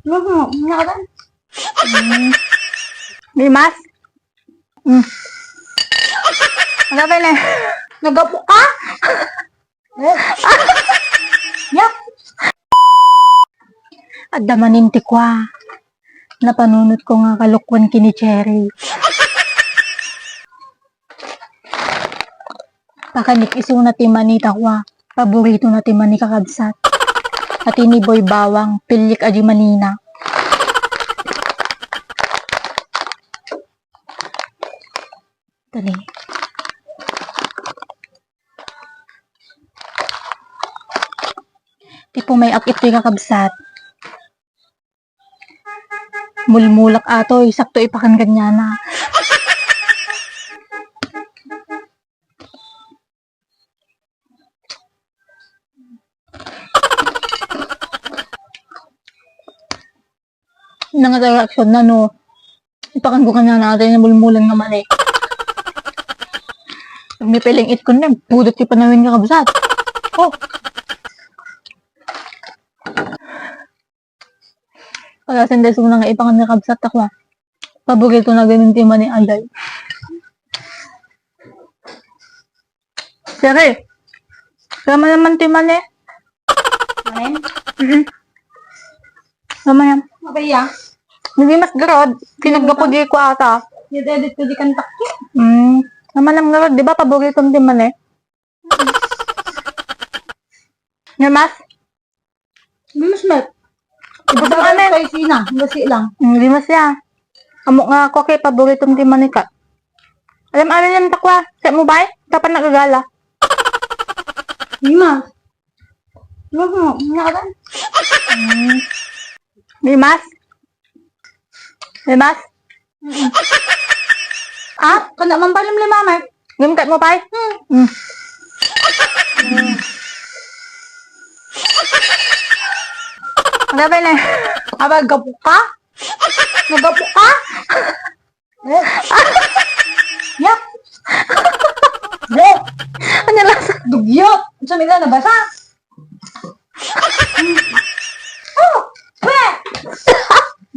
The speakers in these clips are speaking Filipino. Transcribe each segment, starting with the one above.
Nga kan? Limas? Ano ba na? Nagapo ka? Yak! At damaninti ko napanunod ko nga kalukwan kini Cherry. Pakanik iso na timanita ko paborito na timani kakabsat. At ini boy bawang pilik aji manina. Tali. Tipo may akit ito kakabsat. Mulmulak ato, sakto ipakan kanya na. Nang reaksyon na no, ipakan ko kanya natin na mulmulan nga mali. Pag may piling it ko na, budot yung panawin nga kabsat. Oh! Kaya sendes mo na nga ipakan nga kabsat ako paborito na ganun tima ni Alday. Sere, kama naman tima ni. Manin? Kama yan. Mabaya? Hindi mas garod. Kinagapo di ko ata. Edit ko di kan takya. Kama naman garod. Di ba paborito ng tima ni? Mas? Bimas met. Ibu sa Baka kanin. kay sina. Basi lang. Hindi mas ya. Amo nga ako kay paborito ng tima ni ka. Alam yung takwa. Sa mo ba? Kapan nagagala? Lima. Nga kan? Limas? Limas? Kana man palim lima met. Gimkat mo pa? Ano ba na? Aba, gapo ka? Nagapo ka? Yak! Ano lasa? Dugyot! Sa nila nabasa? Oh! Pre!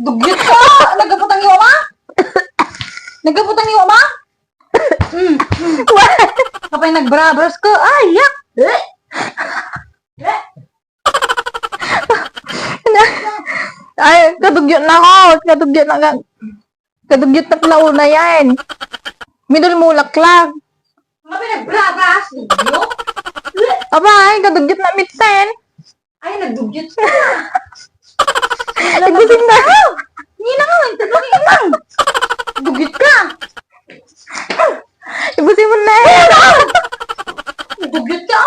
Dugyot ka! Nagaputang iyo ma? Nagaputang iyo ma? Kapag nagbrabras ka, ay, yak! Ay, kadugyot na ako. Kadugyot na pala una yan. Minulmulak lang. Kapag nagbrabras, dugyot? Aba, ay, kadugyot na mitsen. Ay, nagdugyot ka! Nagbusin na. Hindi na nga, tatlong lang! Dugyot ka! Ibusin mo na. Dugyot ka!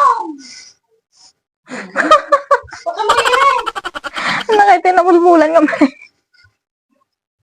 Baka mo yan! Nakita na mulmulan nga man.